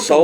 100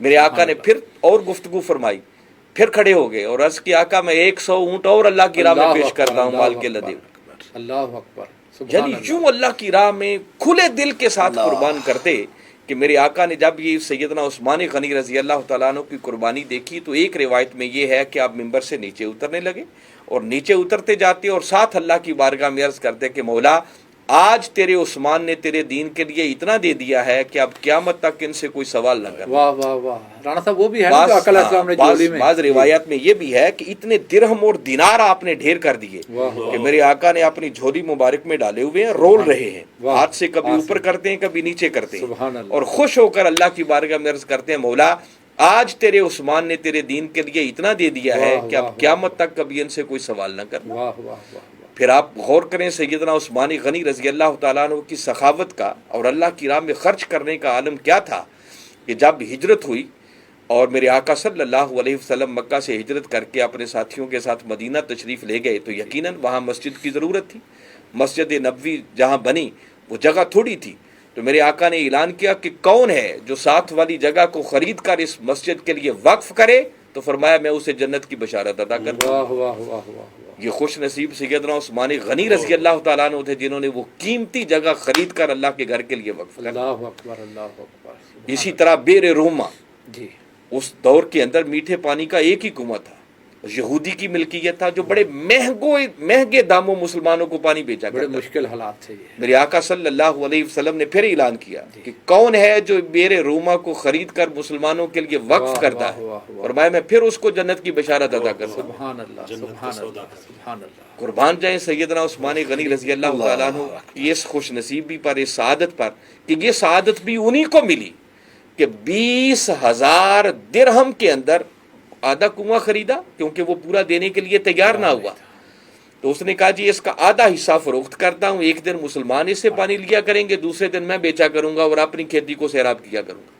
میرے آقا نے پھر اور گفتگو فرمائی، پھر کھڑے ہو گئے اور عرض کی آقا میں 100 اونٹ اور اللہ کی راہ میں پیش کرتا ہوں مال کے لدے ہوئے۔ اللہ اکبر، سبحان یعنی اللہ۔ یوں اللہ کی راہ میں کھلے دل کے ساتھ قربان کرتے کہ میرے آقا نے جب یہ سیدنا عثمان غنی رضی اللہ تعالیٰ عنہ کی قربانی دیکھی تو ایک روایت میں یہ ہے کہ آپ ممبر سے نیچے اترنے لگے اور نیچے اترتے جاتے اور ساتھ اللہ کی بارگاہ میں عرض کرتے کہ مولا آج تیرے عثمان نے تیرے دین کے لیے اتنا دے دیا ہے کہ اب قیامت تک ان سے کوئی سوال نہ کرے۔ واہ واہ واہ، رانا صاحب وہ بھی ہے نا جو آقا علیہ السلام نے جولی میں، بعض روایات میں یہ بھی ہے کہ اتنے درہم اور دینار آپ نے ڈھیر کر دیے کہ میرے آقا نے اپنی جھولی مبارک میں ڈالے ہوئے ہیں، رول رہے ہیں، ہاتھ سے کبھی اوپر کرتے ہیں کبھی نیچے کرتے ہیں، سبحان اللہ، اور خوش ہو کر اللہ کی بارگاہ میں عرض کرتے ہیں مولا آج تیرے عثمان نے تیرے دین کے لیے اتنا دے دیا ہے کہ اب قیامت تک کبھی ان سے کوئی سوال نہ کرنا۔ واہ واہ واہ، پھر آپ غور کریں سیدنا عثمان غنی رضی اللہ تعالیٰ عنہ کی سخاوت کا اور اللہ کی راہ میں خرچ کرنے کا عالم کیا تھا کہ جب ہجرت ہوئی اور میرے آقا صلی اللہ علیہ وسلم مکہ سے ہجرت کر کے اپنے ساتھیوں کے ساتھ مدینہ تشریف لے گئے تو یقیناً وہاں مسجد کی ضرورت تھی۔ مسجد نبوی جہاں بنی وہ جگہ تھوڑی تھی، تو میرے آقا نے اعلان کیا کہ کون ہے جو ساتھ والی جگہ کو خرید کر اس مسجد کے لیے وقف کرے، تو فرمایا میں اسے جنت کی بشارت عطا کرتا ہوں۔ واہ واہ واہ واہ، یہ خوش نصیب سیدنا عثمان غنی رضی اللہ تعالیٰ عنہ تھے جنہوں نے وہ قیمتی جگہ خرید کر اللہ کے گھر کے لیے وقف کر۔ اللہ اکبر اللہ اکبر۔ اسی طرح بیر روما، جی، اس دور کے اندر میٹھے پانی کا ایک ہی کنواں تھا، یہودی کی ملکیت تھا جو بڑے مہنگے داموں مسلمانوں کو پانی بیچا بڑے کرتا۔ مشکل حالات تھے یہ۔ میرے آقا صلی اللہ علیہ وسلم نے پھر اعلان کیا کہ کون ہے جو بیر روما کو خرید کر مسلمانوں کے لیے وقف کرتا ہے، فرمایا میں پھر اس کو جنت کی بشارت عطا کرتا ہوں۔ سبحان اللہ سبحان اللہ سبحان اللہ۔ قربان جائیں سیدنا عثمان غنی رضی اللہ تعالیٰ عنہ کی اس خوش نصیبی پر، اس سعادت پر کہ یہ سعادت بھی انہی کو ملی کہ 20,000 درہم کے اندر آدھا کنواں خریدا، کیونکہ وہ پورا دینے کے لیے تیار نہ ہوا، تو اس نے کہا جی اس کا آدھا حصہ فروخت کرتا ہوں، ایک دن مسلمان اس سے پانی لیا کریں گے، دوسرے دن میں بیچا کروں گا اور اپنی کھیتی کو سیراب کیا کروں گا۔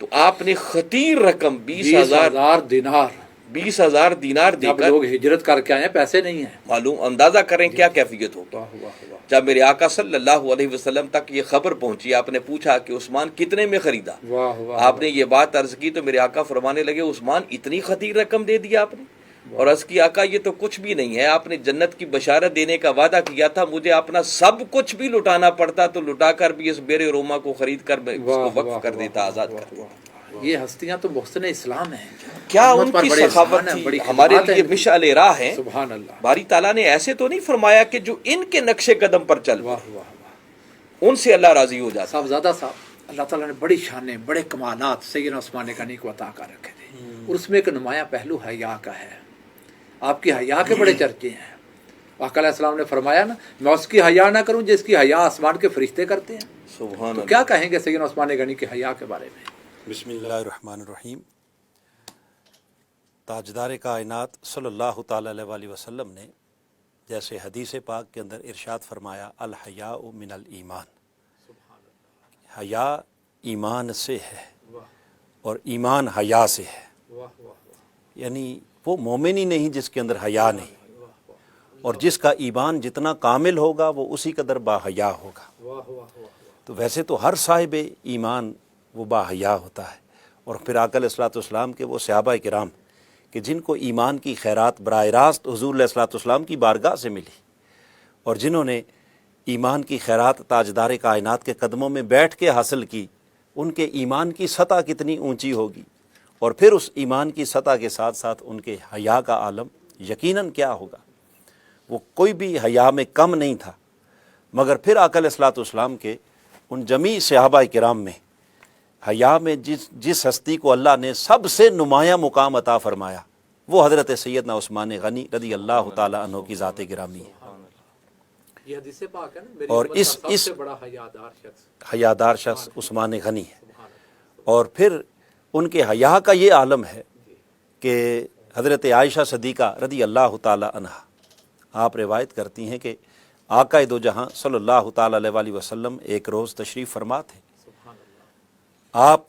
تو آپ نے خطیر رقم 20,000 دینار 20,000 دینار دے جب کر، لوگ ہجرت کر کے آئے ہیں، پیسے نہیں ہیں۔ معلوم اندازہ کریں کیا کیفیت ہوگی۔ واہ واہ واہ، جب میرے آقا صلی اللہ علیہ وسلم تک یہ خبر پہنچی، آپ نے پوچھا کہ عثمان کتنے میں خریدا، واہ واہ، آپ نے یہ بات عرض کی تو میرے آقا فرمانے لگے عثمان اتنی خطیر رقم دے دیا آپ نے؟ اور عرض کی آقا یہ تو کچھ بھی نہیں ہے، آپ نے جنت کی بشارت دینے کا وعدہ کیا تھا، مجھے اپنا سب کچھ بھی لٹانا پڑتا تو لٹا کر بھی اس بیر روما کو خرید کر میں اس کو وقف کر دیتا، آزاد کر دیتا۔ یہ ہستیاں تو محسن اسلام ہیں، کیا ان امت پر کی بڑے سخاوت احسان ہیں، تھی، بڑی ہمارے خدمات ہیں لیے ان کی۔ مشعل راہ ہیں۔ سبحان اللہ، باری تعالیٰ نے ایسے تو نہیں فرمایا کہ جو ان کے نقش قدم پر چل واہ واہ واہ۔ ان سے اللہ راضی ہو جاتا۔ صاحبزادہ صاحب، اللہ تعالیٰ نے بڑی شانیں، بڑے کمالات سیدنا عثمان غنی کو عطا کر رکھے تھے، اور اس میں ایک نمایاں پہلو حیا کا ہے۔ آپ کی حیا کے بڑے چرچے ہیں۔ آقا علیہ السلام نے فرمایا نا، میں اس کی حیا نہ کروں جس کی حیا آسمان کے فرشتے کرتے ہیں۔ سبحان تو اللہ۔ کیا کہیں گے سیدنا عثمان غنی کی حیا کے بارے میں؟ بسم اللہ الرحمن الرحیم۔ تاجدار کائنات صلی اللہ تعالیٰ علیہ وآلہ وسلم نے جیسے حدیث پاک کے اندر ارشاد فرمایا، الحیاء من الایمان، حیا ایمان سے ہے اور ایمان حیا سے ہے۔ یعنی وہ مومن ہی نہیں جس کے اندر حیا نہیں، اور جس کا ایمان جتنا کامل ہوگا وہ اسی قدر باحیا ہوگا۔ تو ویسے تو ہر صاحب ایمان وہ باحیا ہوتا ہے، اور پھر آقا علیہ الصلوۃ والسلام کے وہ صحابہ کرام کہ جن کو ایمان کی خیرات براہ راست حضور علیہ الصلوۃ والسلام کی بارگاہ سے ملی، اور جنہوں نے ایمان کی خیرات تاجدار کائنات کے قدموں میں بیٹھ کے حاصل کی، ان کے ایمان کی سطح کتنی اونچی ہوگی، اور پھر اس ایمان کی سطح کے ساتھ ساتھ ان کے حیا کا عالم یقیناً کیا ہوگا۔ وہ کوئی بھی حیا میں کم نہیں تھا، مگر پھر آقا علیہ الصلوۃ والسلام کے ان جمیع صحابہ کرام میں حیا میں جس ہستی کو اللہ نے سب سے نمایاں مقام عطا فرمایا وہ حضرت سیدنا عثمان غنی رضی اللہ تعالیٰ عنہ کی ذات گرامی ہے۔ یہ حدیث پاک ہے نا، میری اور امت کا اس سب سے بڑا حیادار شخص، حیادار شخص عثمان غنی ہے، اور پھر ان کے حیا کا یہ عالم ہے کہ حضرت عائشہ صدیقہ رضی اللہ تعالیٰ عنہ آپ روایت کرتی ہیں کہ آقا دو جہاں صلی اللہ تعالیٰ علیہ وآلہ وسلم ایک روز تشریف فرما تھے۔ آپ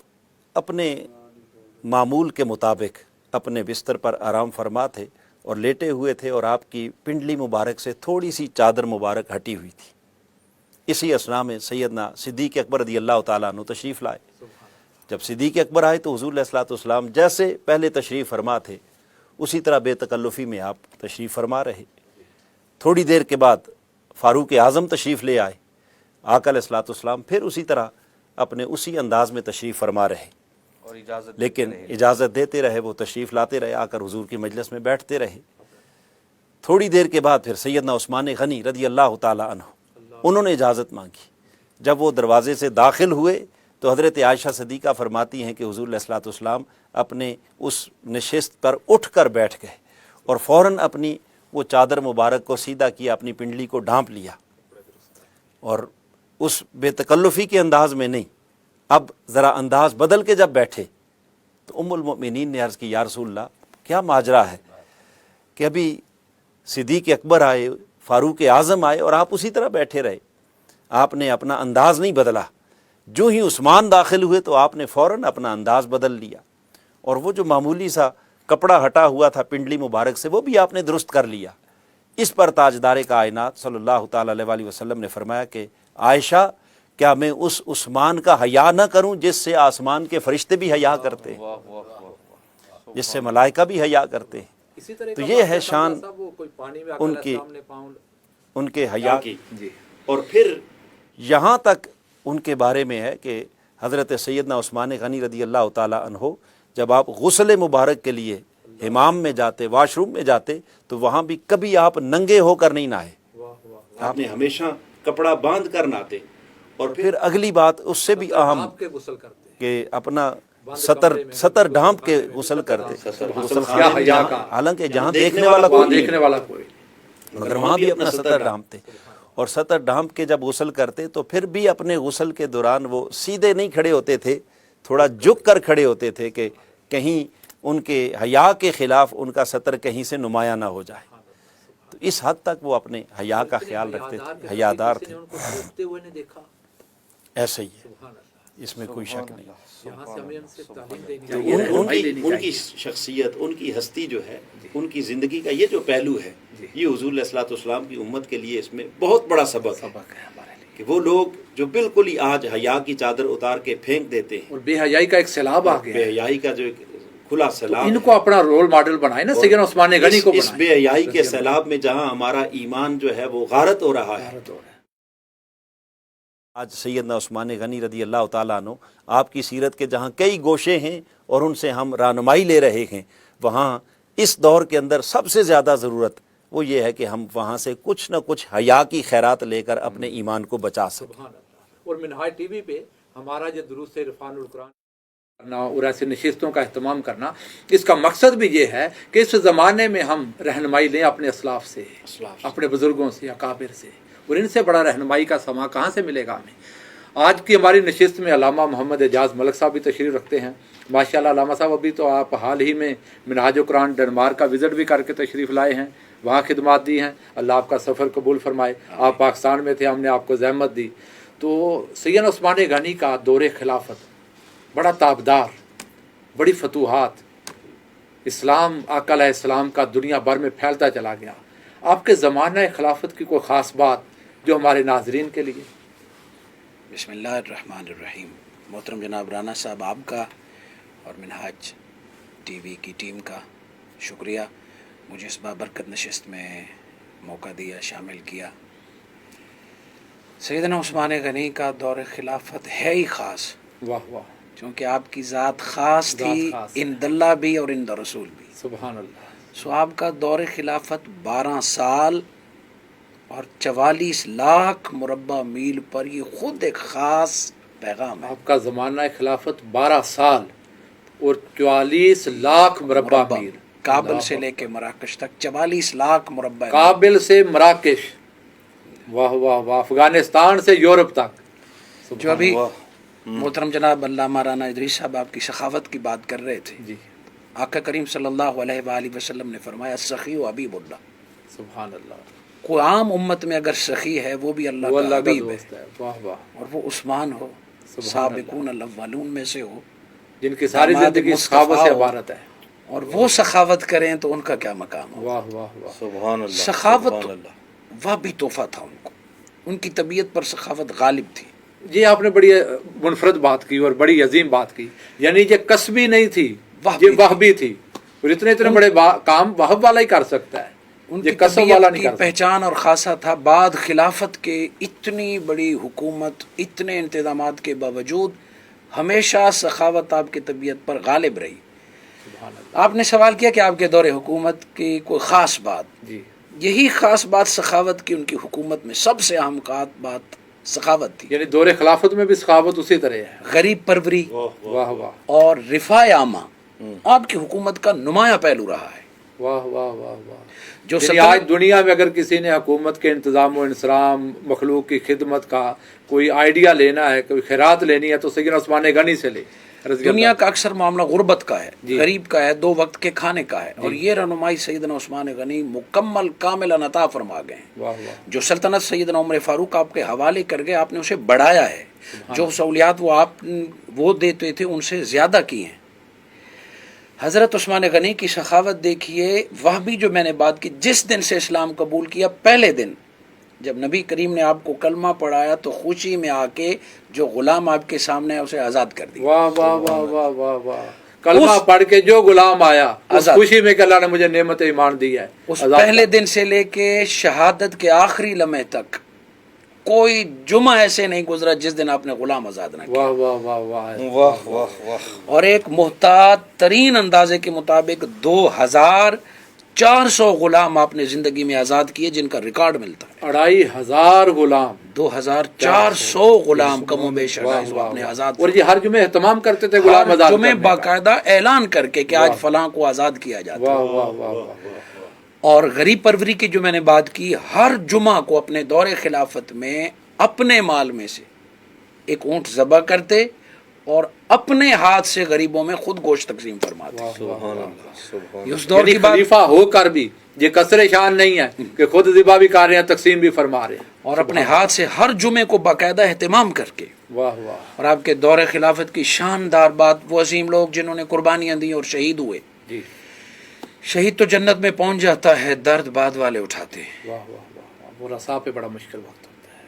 اپنے معمول کے مطابق اپنے بستر پر آرام فرما تھے اور لیٹے ہوئے تھے، اور آپ کی پنڈلی مبارک سے تھوڑی سی چادر مبارک ہٹی ہوئی تھی۔ اسی اثناء میں سیدنا صدیق اکبر رضی اللہ تعالیٰ عنہ تشریف لائے۔ جب صدیق اکبر آئے تو حضور علیہ الصلوۃ والسلام جیسے پہلے تشریف فرما تھے اسی طرح بے تکلفی میں آپ تشریف فرما رہے۔ تھوڑی دیر کے بعد فاروق اعظم تشریف لے آئے، آقا علیہ الصلوۃ والسلام پھر اسی طرح اپنے اسی انداز میں تشریف فرما رہے، اور اجازت لیکن اجازت دیتے رہے، وہ تشریف لاتے رہے، آ کر حضور کی مجلس میں بیٹھتے رہے۔ تھوڑی دیر کے بعد پھر سیدنا عثمان غنی رضی اللہ تعالی عنہ انہوں نے اجازت مانگی۔ جب وہ دروازے سے داخل ہوئے تو حضرت عائشہ صدیقہ فرماتی ہیں کہ حضور علیہ الصلوۃ والسلام اپنے اس نشست پر اٹھ کر بیٹھ گئے اور فوراً اپنی وہ چادر مبارک کو سیدھا کیا، اپنی پنڈلی کو ڈھانپ لیا، اور اس بے تکلفی کے انداز میں نہیں، اب ذرا انداز بدل کے جب بیٹھے تو ام المؤمنین نے عرض کی یا رسول اللہ کیا ماجرا ہے کہ ابھی صدیق اکبر آئے، فاروق اعظم آئے اور آپ اسی طرح بیٹھے رہے، آپ نے اپنا انداز نہیں بدلا۔ جو ہی عثمان داخل ہوئے تو آپ نے فوراً اپنا انداز بدل لیا، اور وہ جو معمولی سا کپڑا ہٹا ہوا تھا پنڈلی مبارک سے وہ بھی آپ نے درست کر لیا۔ اس پر تاجدار کائنات صلی اللہ تعالی علیہ وآلہ وسلم نے فرمایا کہ عائشہ کیا میں اس عثمان کا حیا نہ کروں جس سے آسمان کے فرشتے بھی حیا کرتے ہیں، جس سے ملائکہ بھی حیا کرتے ہیں؟ اسی طرح تو یہ ہے شان ان کے حیا کی۔ اور پھر یہاں تک ان کے بارے میں ہے کہ حضرت سیدنا عثمان غنی رضی اللہ تعالی عنہ جب آپ غسل مبارک کے لیے حمام میں جاتے، واش روم میں جاتے، تو وہاں بھی کبھی آپ ننگے ہو کر نہیں نہائے، آپ نے ہمیشہ کپڑا باندھ کر نہاتے۔ اور پھر اگلی بات اس سے بھی اہم کہ اپنا سطر ڈھانپ کے غسل کرتے، حالانکہ جہاں دیکھنے والا کوئی مگر وہاں بھی اپنا سطر ڈھانپتے، اور سطر ڈھانپ کے جب غسل کرتے تو پھر بھی اپنے غسل کے دوران وہ سیدھے نہیں کھڑے ہوتے تھے، تھوڑا جھک کر کھڑے ہوتے تھے کہ کہیں ان کے حیا کے خلاف ان کا سطر کہیں سے نمایاں نہ ہو جائے۔ تو اس حد تک وہ اپنے حیا کا خیال رکھتے تھے، حیادار تھے۔ ایسے ہی ہے، اس میں کوئی شک نہیں۔ ان کی شخصیت، ان کی ہستی جو ہے، ان کی زندگی کا یہ جو پہلو ہے، یہ حضور علیہ الصلوۃ والسلام کی امت کے لیے اس میں بہت بڑا سبق ہے کہ وہ لوگ جو بالکل ہی آج حیا کی چادر اتار کے پھینک دیتے ہیں، اور بے حیائی کا ایک سیلاب آ گیا، بے حیائی کا جو ایک کھلا سیلاب، ان کو اپنا رول ماڈل بنائے نا، سیدنا عثمان غنی کو اس بے حیائی کے سیلاب میں جہاں ہمارا ایمان جو ہے وہ غارت ہو رہا ہے۔ آج سیدنا عثمان غنی رضی اللہ تعالیٰ عنہ آپ کی سیرت کے جہاں کئی گوشے ہیں اور ان سے ہم رہنمائی لے رہے ہیں، وہاں اس دور کے اندر سب سے زیادہ ضرورت وہ یہ ہے کہ ہم وہاں سے کچھ نہ کچھ حیا کی خیرات لے کر اپنے ایمان کو بچا سکیں۔ اور منہاج ٹی وی پہ ہمارا جو دروس عرفان القرآن کرنا اور ایسے نشستوں کا اہتمام کرنا، اس کا مقصد بھی یہ ہے کہ اس زمانے میں ہم رہنمائی لیں اپنے اسلاف سے، اپنے بزرگوں سے، اکابر سے، اور ان سے بڑا رہنمائی کا سما کہاں سے ملے گا ہمیں۔ آج کی ہماری نشست میں علامہ محمد اعجاز ملک صاحب بھی تشریف رکھتے ہیں، ماشاءاللہ علامہ صاحب ابھی تو آپ حال ہی میں منہاج القرآن ڈنمارک کا وزٹ بھی کر کے تشریف لائے ہیں، وہاں خدمات دی ہیں، اللہ آپ کا سفر قبول فرمائے۔ آپ پاکستان میں تھے، ہم نے آپ کو زحمت دی۔ تو سیدنا عثمان غنی کا دور خلافت بڑا تابدار، بڑی فتوحات، اسلام آقا علیہ السلام کا دنیا بھر میں پھیلتا چلا گیا۔ آپ کے زمانہ خلافت کی کوئی خاص بات جو ہمارے ناظرین کے لیے؟ بسم اللہ الرحمن الرحیم۔ محترم جناب رانا صاحب آپ کا اور منہاج ٹی وی کی ٹیم کا شکریہ، مجھے اس بابرکت نشست میں موقع دیا، شامل کیا۔ سیدنا عثمان غنی کا دور خلافت ہے ہی خاص، واہ واہ، چونکہ آپ کی ذات خاص تھی، اند اللہ بھی اور اند رسول بھی۔ سبحان اللہ۔ سو آپ کا دور خلافت 12 سال اور 44 لاکھ مربع میل پر، یہ خود ایک خاص پیغام ہے۔ آپ کا زمانہ خلافت 12 سال اور 44 لاکھ مربع میل، کابل سے لے کے مراکش تک 44 لاکھ مربع میل، کابل سے مراکش، واہ واہ واہ، افغانستان سے یورپ تک۔ جو ابھی محترم جناب علامہ رانا ادریس صاحب آپ کی سخاوت کی بات کر رہے تھے، جی، آقا کریم صلی اللہ علیہ وآلہ وسلم نے فرمایا سخی و حبیب اللہ۔ سبحان اللہ۔ کوئی عام امت میں اگر سخی ہے وہ بھی اللہ کا حبیب ہے، واہ واہ، اور وہ عثمان ہو، سابقون الاولون میں سے ہو، جن کی ساری زندگی سخاوت سے عبارت ہے، اور وہ سخاوت کریں تو ان کا کیا مقام ہو۔ واہ واہ واہ، سبحان اللہ۔ سخاوت وہ بھی تحفہ تھا ان کو، ان کی طبیعت پر سخاوت غالب تھی۔ یہ آپ نے بڑی منفرد بات کی اور بڑی عظیم بات کی، یعنی یہ کسبی نہیں تھی، یہ وہبی تھی، اور اتنے بڑے کام وہب والا ہی کر سکتا ہے، ان یہ کی کسب طبیعت والا نہیں کی کر سکتا۔ پہچان اور خاصہ تھا، بعد خلافت کے اتنی بڑی حکومت، اتنے انتظامات کے باوجود ہمیشہ سخاوت آپ کی طبیعت پر غالب رہی۔ آپ نے سوال کیا کہ آپ کے دور حکومت کی کوئی خاص بات، جی یہی خاص بات سخاوت کی، ان کی حکومت میں سب سے اہم بات سخاوت تھی۔ یعنی دور خلافت میں بھی سخاوت اسی طرح ہے۔ غریب پروری واہ واہ اور رفاع عامہ آپ کی حکومت کا نمایاں پہلو رہا ہے۔ واہ واہ واہ واہ، جو یعنی آج دنیا میں اگر کسی نے حکومت کے انتظام و انصرام، مخلوق کی خدمت کا کوئی آئیڈیا لینا ہے، کوئی خیرات لینی ہے، تو سیدنا عثمان غنی سے لے رضی دنیا اللہ۔ کا اکثر معاملہ غربت کا ہے، جی۔ غریب کا ہے، 2 وقت کے کھانے کا ہے، اور یہ رہنمائی سیدنا عثمان غنی مکمل کامل عطا فرما گئے ہیں۔ واہ واہ، جو سلطنت سیدنا عمر فاروق آپ کے حوالے کر گئے، آپ نے اسے بڑھایا ہے، جو سہولیات وہ دیتے تھے ان سے زیادہ کی ہیں۔ حضرت عثمان غنی کی سخاوت دیکھیے، وہ بھی جو میں نے بات کی، جس دن سے اسلام قبول کیا، پہلے دن جب نبی کریم نے آپ کو کلمہ پڑھایا تو خوشی میں آ کے جو غلام آپ کے سامنے ہے اسے آزاد کر دیا۔ واہ واہ واہ واہ واہ واہ، کلمہ پڑھ کے جو غلام آیا اس آزاد، خوشی میں کہ اللہ نے مجھے نعمت ایمان دی ہے، اس آزاد پہلے کر۔ دن سے لے کے شہادت کے آخری لمحے تک کوئی جمعہ ایسے نہیں گزرا جس دن آپ نے غلام آزاد نہ کیا۔ واہ واہ واہ واہ واہ واہ واہ، اور ایک محتاط ترین اندازے کے مطابق 2400 غلام آپ نے زندگی میں آزاد کیے، جن کا ریکارڈ ملتا ہے۔ 2500 غلام، 2400 غلام کم و بیش آپ نے آزاد اور یہ ہر جمعے اہتمام کرتے تھے غلام ہر آزاد جمعے کرنے کا۔ باقاعدہ اعلان کر کے کہ آج فلاں کو آزاد کیا جاتا ہے۔ واہ واہ واہ واہ، اور غریب پروری کی جو میں نے بات کی، ہر جمعہ کو اپنے دور خلافت میں اپنے مال میں سے ایک اونٹ ذبح کرتے اور اپنے ہاتھ سے غریبوں میں خود گوشت تقسیم فرماتے۔ سبحان اللہ، سبحان یہ اس دور یعنی کی بات، خلیفہ ہو کر بھی یہ کثر شان نہیں ہے کہ خود ذبح بھی کر رہے ہیں، تقسیم بھی فرما رہے ہیں۔ اور اپنے ہاتھ سے ہر جمعے کو باقاعدہ اہتمام کر کے۔ واہ واہ، اور آپ کے دور خلافت کی شاندار بات، وہ عظیم لوگ جنہوں نے قربانیاں دی اور شہید ہوئے، جی، شہید تو جنت میں پہنچ جاتا ہے، درد بعد والے اٹھاتے ہیں۔ واہ واہ واہ، وہ رسا پہ بڑا مشکل وقت ہوتا ہے۔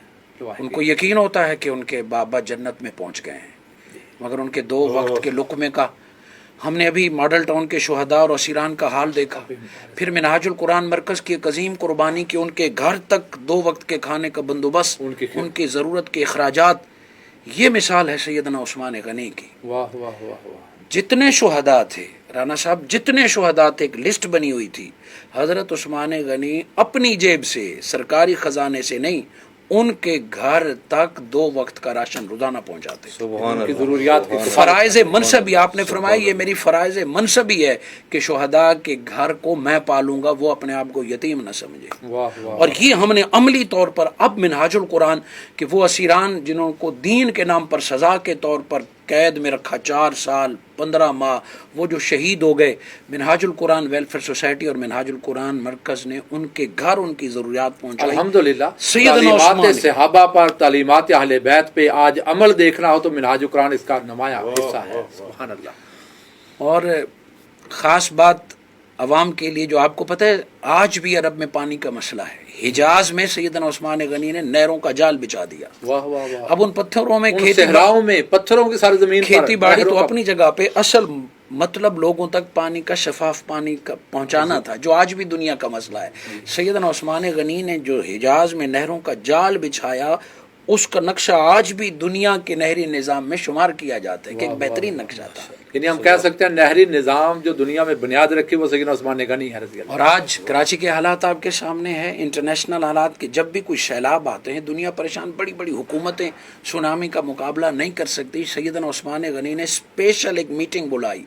ان کو یقین ہوتا ہے کہ ان کے بابا جنت میں پہنچ گئے ہیں، مگر ان کے 2 وقت کے لقمے کا، ہم نے ابھی ماڈل ٹاؤن کے شہداء اور اسیران کا حال دیکھا، پھر منہاج القرآن مرکز کی ایک عظیم قربانی کی، ان کے گھر تک 2 وقت کے کھانے کا بندوبست، ان کی ضرورت کے اخراجات، یہ مثال ہے سیدنا عثمان غنی کی۔ واہ واہ واہ واہ، جتنے شہداء تھے رانا صاحب، جتنے شہداء تھے، ایک لسٹ بنی ہوئی تھی، حضرت عثمان غنی اپنی جیب سے، سرکاری خزانے سے نہیں، ان کے گھر تک 2 وقت کا راشن روزانہ پہنچاتے۔ سبحان ان کی اللہ، ضروریات کی فرائض منصبی، آپ نے فرمایا یہ میری فرائض منصبی ہے کہ شہداء کے گھر کو میں پالوں گا، وہ اپنے آپ کو یتیم نہ سمجھے۔ واہ واہ، اور یہ ہم نے عملی طور پر اب منہاج القرآن کہ وہ اسیران جنہوں کو دین کے نام پر سزا کے طور پر قید میں رکھا 4 سال 15 ماہ، وہ جو شہید ہو گئے، منہاج القرآن ویلفیئر سوسائٹی اور منہاج القرآن مرکز نے ان کے گھر ان کی ضروریات پہنچائی۔ الحمدللہ سیدنا تعلیمات عثمان صحابہ پر، تعلیمات اہل بیت پہ آج عمل دیکھنا ہو تو منہاج القرآن اس کا نمایاں حصہ ہے۔ سبحان اللہ۔ اور خاص بات عوام کے لیے، جو آپ کو پتہ ہے آج بھی عرب میں پانی کا مسئلہ ہے، حجاز میں سیدنا عثمان غنی نے نہروں کا جال بچھا دیا۔ واہ واہ واہ، اب ان پتھروں میں ان صحراؤں میں پتھروں کی سرزمین پر کھیتی باڑی نہروں تو کا- اپنی جگہ پہ، اصل مطلب لوگوں تک پانی کا، شفاف پانی کا پہنچانا تھا، جو آج بھی دنیا کا مسئلہ ہے۔ سیدنا عثمان غنی نے جو حجاز میں نہروں کا جال بچھایا، اس کا نقشہ آج بھی دنیا کے نہری نظام میں شمار کیا جاتا ہے کہ ایک بہترین نقشہ تھا۔ یعنی ہم کہہ سکتے ہیں نہری نظام جو دنیا میں بنیاد رکھی وہ سیدنا عثمان غنی ہے رضی اللہ۔ اور آج کراچی کے حالات آپ کے سامنے ہیں، انٹرنیشنل حالات کے، جب بھی کوئی سیلاب آتے ہیں دنیا پریشان، بڑی بڑی حکومتیں سونامی کا مقابلہ نہیں کر سکتی، سیدنا عثمان غنی نے اسپیشل ایک میٹنگ بلائی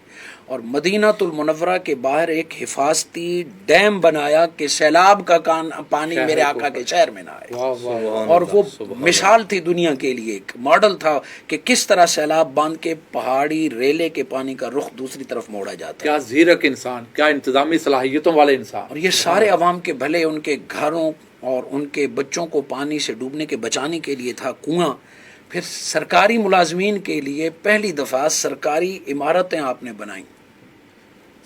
اور مدینہ المنورہ کے باہر ایک حفاظتی ڈیم بنایا کہ سیلاب کا پانی میرے آقا کے شہر میں نہ آئے۔ واہ واہ واہ، اور وہ مثال تھی دنیا کے لیے، ایک ماڈل تھا کہ کس طرح سیلاب باندھ کے پہاڑی ریلے کے پانی کا رخ دوسری طرف موڑا جاتا ہے۔ کیا زیرک انسان، کیا انتظامی صلاحیتوں والے انسان۔ اور یہ سارے عوام کے بھلے، ان کے گھروں اور ان کے بچوں کو پانی سے ڈوبنے کے بچانے کے لیے تھا کنواں، پھر سرکاری ملازمین کے لیے پہلی دفعہ سرکاری عمارتیں آپ نے بنائیں،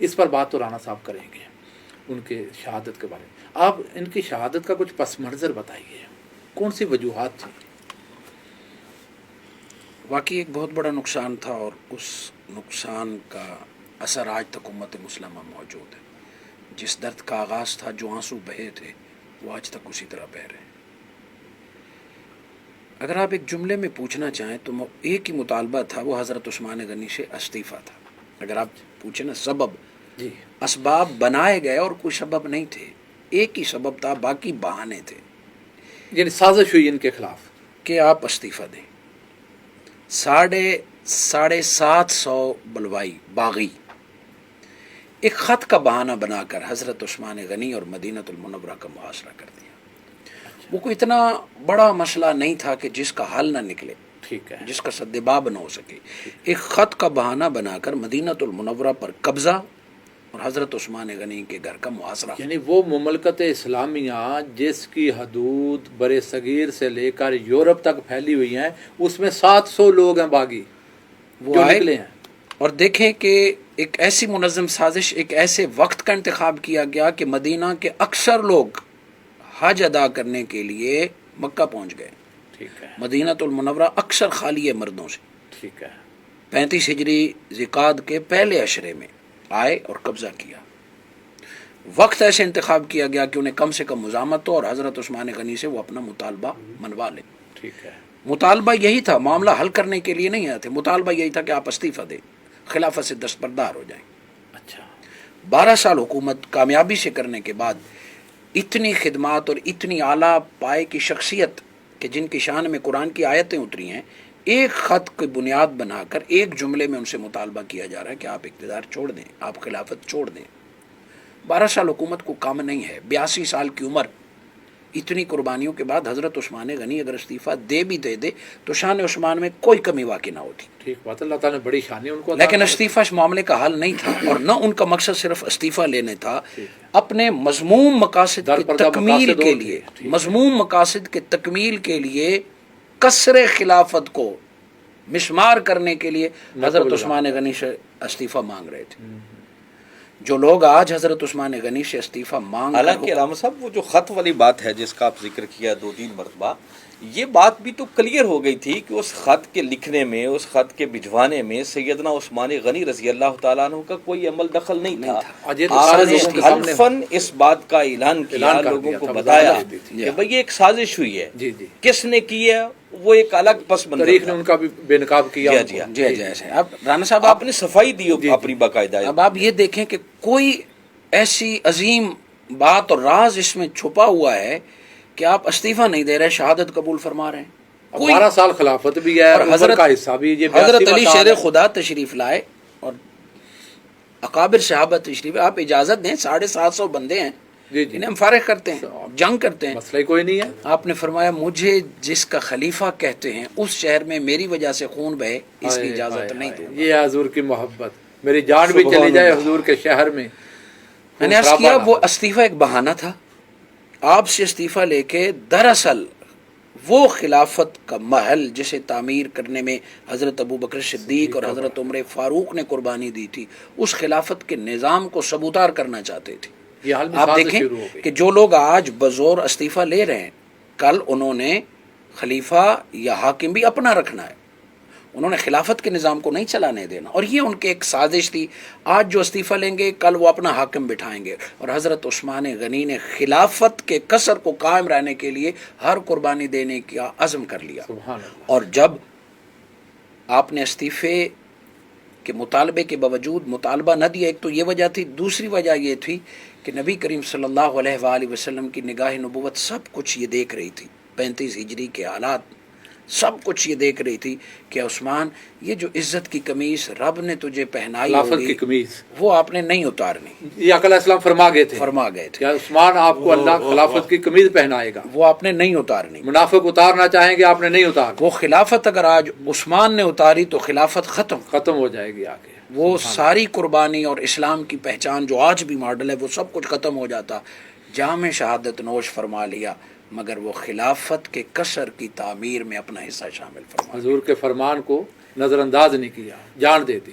اس پر بات تو رانا صاحب کریں گے ان کے شہادت کے بارے میں. آپ ان کی شہادت کا کچھ پس منظر بتائیے، کون سی وجوہات تھیں؟ واقعی ایک بہت بڑا نقصان تھا، اور اس نقصان کا اثر آج تک امت مسلمہ موجود ہے. جس درد کا آغاز تھا، جو آنسو بہے تھے، وہ آج تک اسی طرح بہہ رہے ہیں. اگر آپ ایک جملے میں پوچھنا چاہیں تو ایک ہی مطالبہ تھا، وہ حضرت عثمان غنی سے استعفیٰ تھا. اگر آپ پوچھیں نا سبب، جی اسباب بنائے گئے اور کوئی سبب نہیں تھے، ایک ہی سبب تھا، باقی بہانے تھے یعنی سازش ہوئی ان کے خلاف. کہ آپ استعفیٰ دیں. 750 بلوائی باغی ایک خط کا بہانہ بنا کر حضرت عثمان غنی اور مدینہ المنورہ کا محاصرہ کر دیا. وہ کوئی اتنا بڑا مسئلہ نہیں تھا کہ جس کا حل نہ نکلے، ٹھیک ہے. جس کا سدباب نہ ہو سکے. ایک خط کا بہانہ بنا کر مدینہ المنورہ پر قبضہ اور حضرت عثمان غنی کے گھر کا محاصرہ. یعنی وہ مملکت اسلامیہ جس کی حدود بر صغیر سے لے کر یورپ تک پھیلی ہوئی ہیں، اس میں 700 لوگ ہیں باغی وہ جو آئے نکلے ہیں. اور دیکھیں کہ ایک ایسی منظم سازش، ایک ایسے وقت کا انتخاب کیا گیا کہ مدینہ کے اکثر لوگ حج ادا کرنے کے لیے مکہ پہنچ گئے. ٹھیک ہے. مدینہ المنورہ اکثر خالی ہے مردوں سے. ٹھیک ہے. 35 ہجری ذیقعد کے پہلے عشرے میں آئے اور قبضہ کیا. وقت ایسے انتخاب کیا گیا کہ انہیں کم سے کم مزاحمت ہو اور حضرت عثمان غنی سے وہ اپنا مطالبہ منوا لیں. ٹھیک ہے. مطالبہ یہی تھا، معاملہ حل کرنے کے لیے نہیں آئے تھے. مطالبہ یہی تھا کہ آپ استعفیٰ دیں، خلافت سے دستبردار ہو جائیں. اچھا. 12 سال حکومت کامیابی سے کرنے کے بعد اتنی خدمات اور اتنی اعلیٰ پائے کی شخصیت کہ جن کی شان میں قرآن کی آیتیں اتری ہیں، ایک خط کی بنیاد بنا کر ایک جملے میں ان سے مطالبہ کیا جا رہا ہے کہ آپ اقتدار چھوڑ دیں، آپ خلافت چھوڑ دیں. 12 سال حکومت کو کام نہیں ہے. 82 سال کی عمر، اتنی قربانیوں کے بعد حضرت عثمان غنی اگر استعفیٰ دے بھی دے تو شان عثمان میں کوئی کمی واقع نہ ہوتی. ٹھیک بات. اللہ تعالیٰ نے بڑی شانی ان کو. لیکن استعفیٰ اس معاملے کا حل نہیں تھا، اور نہ ان کا مقصد صرف استعفیٰ لینے تھا. اپنے مذموم مقاصد کی تکمیل کے لیے، مذموم مقاصد کے تکمیل کے لیے کسر خلافت کو مسمار کرنے کے لیے حضرت عثمان غنی سے استعفیٰ مانگ رہے تھے. جو لوگ آج حضرت عثمان غنی سے استعفیٰ مانگ، حالانکہ علامہ صاحب وہ جو خط والی بات ہے جس کا آپ ذکر کیا 2-3 مرتبہ، یہ بات بھی تو کلیئر ہو گئی تھی کہ اس خط کے لکھنے میں، اس خط کے بھجوانے میں سیدنا عثمان غنی رضی اللہ تعالیٰ عنہ کا کوئی عمل دخل نہیں تھا. آپ نے حلفاً اس بات کا اعلان کیا، لوگوں کو بتایا کہ بھئی یہ ایک سازش ہوئی ہے. کس نے کی ہے وہ ایک الگ پس منظر، تاریخ نے ان کا بھی بے نقاب کیا. جی. اب رانا صاحب آپ نے صفائی دی اپنی باقاعدہ. اب آپ یہ دیکھیں کہ کوئی ایسی عظیم بات اور راز اس میں چھپا ہوا ہے کہ آپ استعفیٰ نہیں دے رہے، شہادت قبول فرما رہے ہیں. 12 سال خلافت بھی ہے اور حضرت کا حصہ بھی. حضرت علی شیر خدا تشریف لائے اور اکابر صحابہ تشریف. آپ اجازت دیں، 750 بندے ہیں انہیں ہم فارغ کرتے ہیں، جنگ کرتے ہیں، مسئلہ کوئی نہیں ہے. آپ نے فرمایا مجھے جس کا خلیفہ کہتے ہیں اس شہر میں میری وجہ سے خون بہے، اس کی اجازت نہیں دوں. یہ حضور کی محبت، میری جان بھی چلی جائے حضور کے شہر میں. میں نے عرض کیا وہ استعفیٰ ایک بہانہ تھا. آپ سے استعفیٰ لے کے دراصل وہ خلافت کا محل جسے تعمیر کرنے میں حضرت ابو بکر صدیق اور حضرت عمر فاروق نے قربانی دی تھی، اس خلافت کے نظام کو سبوتار کرنا چاہتے تھے. آپ دیکھیں کہ جو لوگ آج بزور استعفیٰ لے رہے ہیں، کل انہوں نے خلیفہ یا حاکم بھی اپنا رکھنا ہے. انہوں نے خلافت کے نظام کو نہیں چلانے دینا، اور یہ ان کے ایک سازش تھی. آج جو استعفیٰ لیں گے کل وہ اپنا حاکم بٹھائیں گے. اور حضرت عثمان غنی نے خلافت کے کسر کو قائم رہنے کے لیے ہر قربانی دینے کا عزم کر لیا. اور جب آپ نے استعفے کے مطالبے کے باوجود مطالبہ نہ دیا، ایک تو یہ وجہ تھی، دوسری وجہ یہ تھی کہ نبی کریم صلی اللہ علیہ وآلہ وسلم کی نگاہ نبوت سب کچھ یہ دیکھ رہی تھی. 35 ہجری کے حالات سب کچھ یہ دیکھ رہی تھی کہ عثمان یہ جو عزت کی قمیص رب نے تجھے پہنائی ہوگی وہ آپ نے نہیں اتارنی. یہ آقا علیہ السلام فرما گئے تھے کہ عثمان آپ کو اللہ خلافت کی قمیص پہنائے گا، وہ آپ نے نہیں اتارنی. منافق اتارنا چاہیں گے، آپ نے نہیں اتارنا. وہ خلافت اگر آج عثمان نے اتاری تو خلافت ختم ہو جائے گی آگے. وہ ساری قربانی اور اسلام کی پہچان جو آج بھی ماڈل ہے وہ سب کچھ ختم ہو جاتا. جام شہادت نوش فرما لیا، مگر وہ خلافت کے کسر کی تعمیر میں اپنا حصہ شامل فرما. حضور کے فرمان کو نظر انداز نہیں کیا، جان دے دی.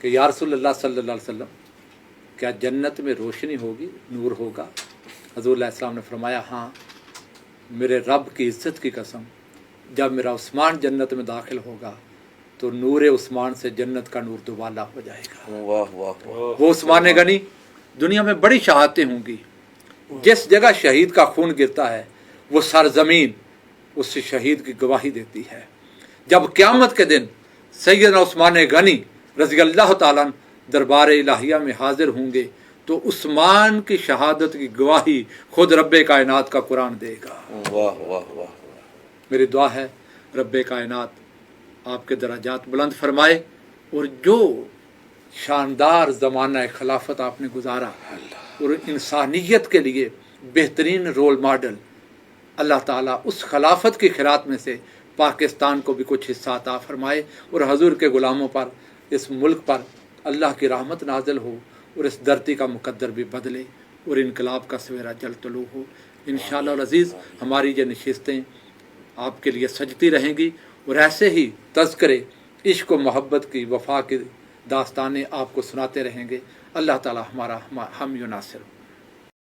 کہ یا رسول اللہ صلی اللہ علیہ وسلم کیا جنت میں روشنی ہوگی، نور ہوگا؟ حضور علیہ السلام نے فرمایا ہاں، میرے رب کی عزت کی قسم، جب میرا عثمان جنت میں داخل ہوگا تو نور عثمان سے جنت کا نور دوبالا ہو جائے گا۔ واہ واہ واہ، وہ عثمان غنی، دنیا میں بڑی شہادتیں ہوں گی، جس جگہ شہید کا خون گرتا ہے وہ سرزمین اس شہید کی گواہی دیتی ہے۔ جب قیامت کے دن سیدنا عثمان غنی رضی اللہ تعالیٰ عنہ دربار الہیہ میں حاضر ہوں گے تو عثمان کی شہادت کی گواہی خود رب کائنات کا قرآن دے گا۔ واہ واہ واہ، میری دعا ہے رب کائنات آپ کے درجات بلند فرمائے، اور جو شاندار زمانہ خلافت آپ نے گزارا اور انسانیت کے لیے بہترین رول ماڈل، اللہ تعالیٰ اس خلافت کی خیرات میں سے پاکستان کو بھی کچھ حصہ عطا فرمائے، اور حضور کے غلاموں پر، اس ملک پر اللہ کی رحمت نازل ہو، اور اس دھرتی کا مقدر بھی بدلے، اور انقلاب کا سویرا جل طلوع ہو۔ انشاءاللہ العزیز ہماری یہ نشستیں آپ کے لیے سجتی رہیں گی، اور ایسے ہی تذکرے عشق و محبت کی، وفا کی داستانیں آپ کو سناتے رہیں گے۔ اللہ تعالی ہمارا ہم یو ناصر ہو۔